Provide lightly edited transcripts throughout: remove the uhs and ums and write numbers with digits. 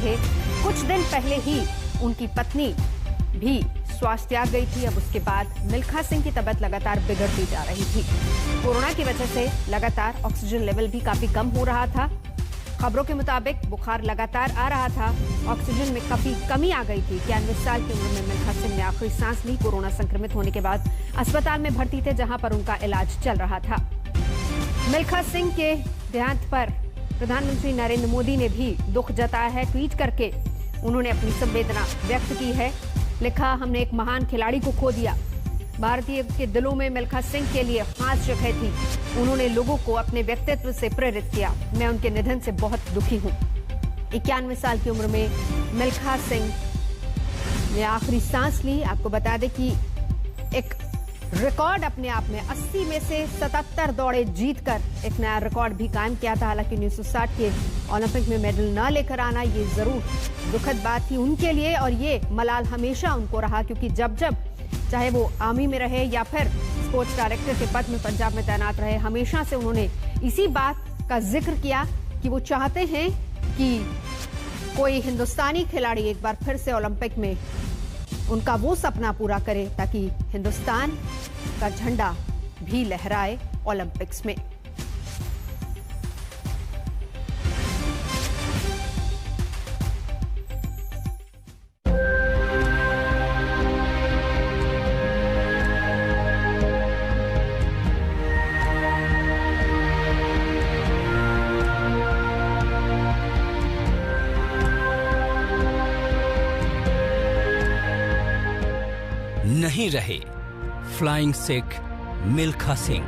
थे। कुछ दिन पहले ही उनकी पत्नी भी स्वास्थ्य त्याग गई थी। अब उसके बाद मिल्खा सिंह की तबीयत लगातार बिगड़ती जा रही थी। कोरोना की वजह से लगातार ऑक्सीजन लेवल भी काफी कम हो रहा था। खबरों के मुताबिक बुखार लगातार आ रहा था, ऑक्सीजन में काफी कमी आ गई थी। 91 साल की उम्र में मिल्खा सिंह ने आखिरी सांस ली। कोरोना संक्रमित होने के बाद अस्पताल में भर्ती थे, जहां पर उनका इलाज चल रहा था। मिल्खा सिंह के देहांत पर प्रधानमंत्री नरेंद्र मोदी ने भी दुख जताया है। ट्वीट करके उन्होंने अपनी संवेदना व्यक्त की है। लिखा, हमने एक महान खिलाड़ी को खो दिया। भारतीय के दिलों में मिल्खा सिंह के लिए खास जगह थी। उन्होंने लोगों को अपने व्यक्तित्व से प्रेरित किया। मैं उनके निधन से बहुत दुखी हूं। 91 साल की उम्र में मिल्खा सिंह ने आखिरी सांस ली। आपको बता दें कि एक रिकॉर्ड अपने आप में 80 में से 77 दौड़े जीतकर एक नया रिकॉर्ड भी कायम किया था। हालांकि 1960 के ओलंपिक में मेडल न लेकर आना ये जरूर दुखद बात थी उनके लिए, और ये मलाल हमेशा उनको रहा, क्योंकि जब चाहे वो आर्मी में रहे या फिर स्पोर्ट्स डायरेक्टर के पद में पंजाब में तैनात रहे, हमेशा से उन्होंने इसी बात का जिक्र किया कि वो चाहते हैं कि कोई हिंदुस्तानी खिलाड़ी एक बार फिर से ओलंपिक में उनका वो सपना पूरा करे, ताकि हिंदुस्तान का झंडा भी लहराए ओलंपिक्स में। नहीं रहे फ्लाइंग सिख मिल्खा सिंह।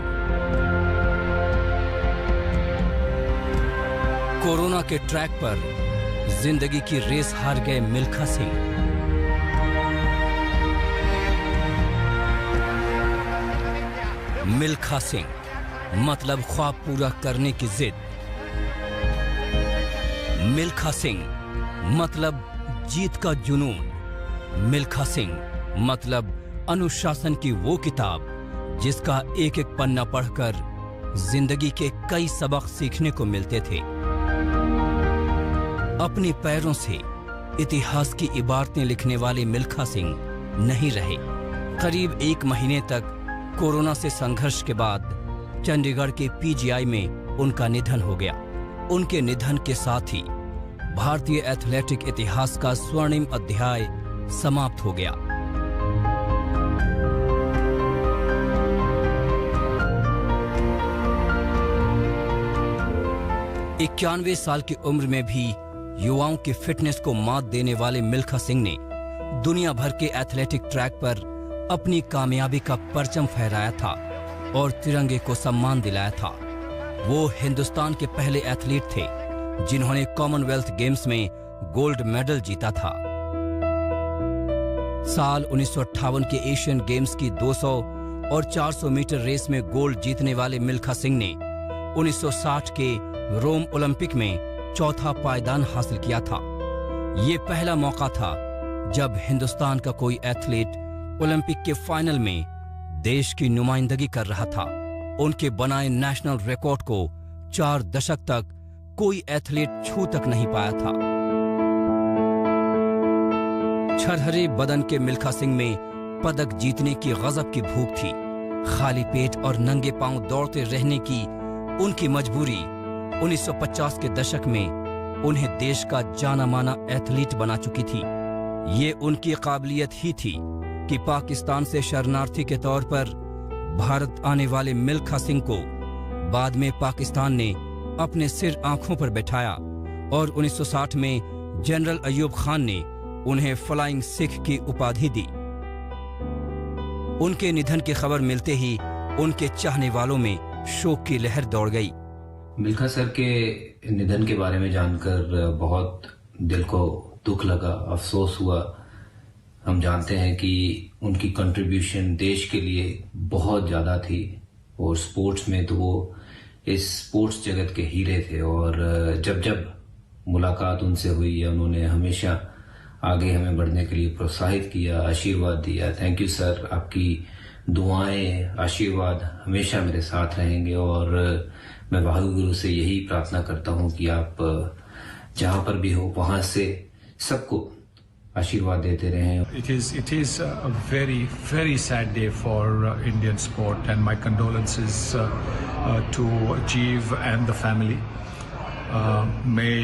कोरोना के ट्रैक पर जिंदगी की रेस हार गए मिल्खा सिंह। मिल्खा सिंह मतलब ख्वाब पूरा करने की जिद। मिल्खा सिंह मतलब जीत का जुनून। मिल्खा सिंह मतलब अनुशासन की वो किताब जिसका एक एक पन्ना पढ़कर जिंदगी के कई सबक सीखने को मिलते थे। अपने पैरों से इतिहास की इबारतें लिखने वाले मिल्खा सिंह नहीं रहे। करीब 1 महीने तक कोरोना से संघर्ष के बाद चंडीगढ़ के पीजीआई में उनका निधन हो गया। उनके निधन के साथ ही भारतीय एथलेटिक इतिहास का स्वर्णिम अध्याय समाप्त हो गया। 91 साल की उम्र में भी युवाओं की फिटनेस को मात देने वाले मिल्खा सिंह ने दुनिया भर के एथलेटिक ट्रैक पर अपनी कामयाबी का परचम फहराया था और तिरंगे को सम्मान दिलाया था। वो हिंदुस्तान के पहले एथलीट थे जिन्होंने कॉमनवेल्थ गेम्स में गोल्ड मेडल जीता था। साल 1958 के एशियन गेम्स की 200 और 400 मीटर रेस में गोल्ड जीतने वाले मिल्खा सिंह ने 1960 के रोम ओलंपिक में चौथा पायदान हासिल किया था। ये पहला मौका था जब हिंदुस्तान का कोई एथलीट ओलंपिक के फाइनल में देश की नुमाइंदगी कर रहा था। उनके बनाए नेशनल रिकॉर्ड को 4 दशक तक कोई एथलीट छू तक नहीं पाया था। छरहरे बदन के मिल्खा सिंह में पदक जीतने की गजब की भूख थी। खाली पेट और नंगे पांव दौड़ते रहने की उनकी मजबूरी 1950 के दशक में उन्हें देश का जाना माना एथलीट बना चुकी थी। ये उनकी काबिलियत ही थी कि पाकिस्तान से शरणार्थी के तौर पर भारत आने वाले मिल्खा सिंह को बाद में पाकिस्तान ने अपने सिर आंखों पर बैठाया और 1960 में जनरल अयूब खान ने उन्हें फ्लाइंग सिख की उपाधि दी। उनके निधन की खबर मिलते ही उनके चाहने वालों में शोक की लहर दौड़ गई। मिल्खा सर के निधन के बारे में जानकर बहुत दिल को दुख लगा, अफसोस हुआ। हम जानते हैं कि उनकी कंट्रीब्यूशन देश के लिए बहुत ज़्यादा थी और स्पोर्ट्स में तो वो इस स्पोर्ट्स जगत के हीरे थे। और जब मुलाकात उनसे हुई है, उन्होंने हमेशा आगे हमें बढ़ने के लिए प्रोत्साहित किया, आशीर्वाद दिया। थैंक यू सर, आपकी दुआएं, आशीर्वाद हमेशा मेरे साथ रहेंगे और मैं वाहिगुरु से यही प्रार्थना करता हूं कि आप जहां पर भी हो वहां से सबको आशीर्वाद देते रहे। It is a very, very sad day for Indian sport, and my condolences to Jeev and the family. May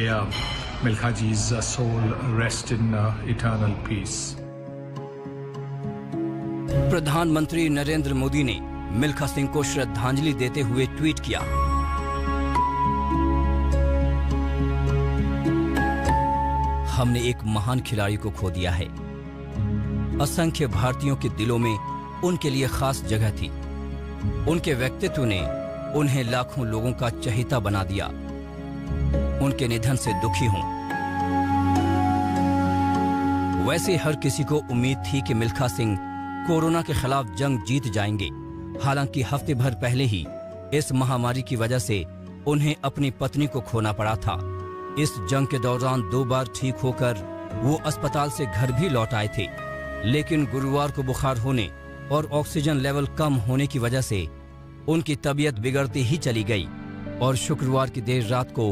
Milkha ji's soul rest in eternal peace. प्रधानमंत्री नरेंद्र मोदी ने मिल्खा सिंह को श्रद्धांजलि देते हुए ट्वीट किया, हमने एक महान खिलाड़ी को खो दिया है। असंख्य भारतीयों के दिलों में उनके लिए खास जगह थी। उनके व्यक्तित्व ने उन्हें लाखों लोगों का चहेता बना दिया। उनके निधन से दुखी हूं। वैसे हर किसी को उम्मीद थी कि मिल्खा सिंह कोरोना के खिलाफ जंग जीत जाएंगे। हालांकि हफ्ते भर पहले ही इस महामारी की वजह से उन्हें अपनी पत्नी को खोना पड़ा था। इस जंग के दौरान 2 बार ठीक होकर वो अस्पताल से घर भी लौट आए थे, लेकिन गुरुवार को बुखार होने और ऑक्सीजन लेवल कम होने की वजह से उनकी तबीयत बिगड़ती ही चली गई और शुक्रवार की देर रात को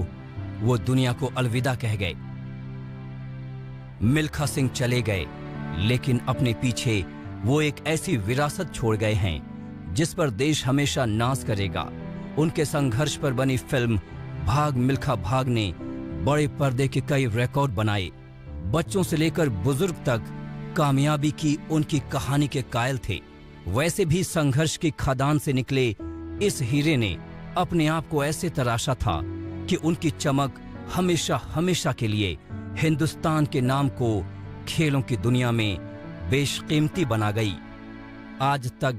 वो दुनिया को अलविदा कह गए। मिल्खा सिंह चले गए, लेकिन अपने पीछे वो एक ऐसी विरासत छोड़ गए हैं जिस पर देश हमेशा नाज करेगा। उनके संघर्ष पर बनी फिल्म भाग मिल्खा भाग ने बड़े पर्दे के कई रिकॉर्ड बनाए। बच्चों से लेकर बुजुर्ग तक कामयाबी की उनकी कहानी के कायल थे। वैसे भी संघर्ष की खदान से निकले इस हीरे ने अपने आप को ऐसे तराशा था कि उनकी चमक हमेशा हमेशा के लिए हिंदुस्तान के नाम को खेलों की दुनिया में बेशकीमती बना गई। आज तक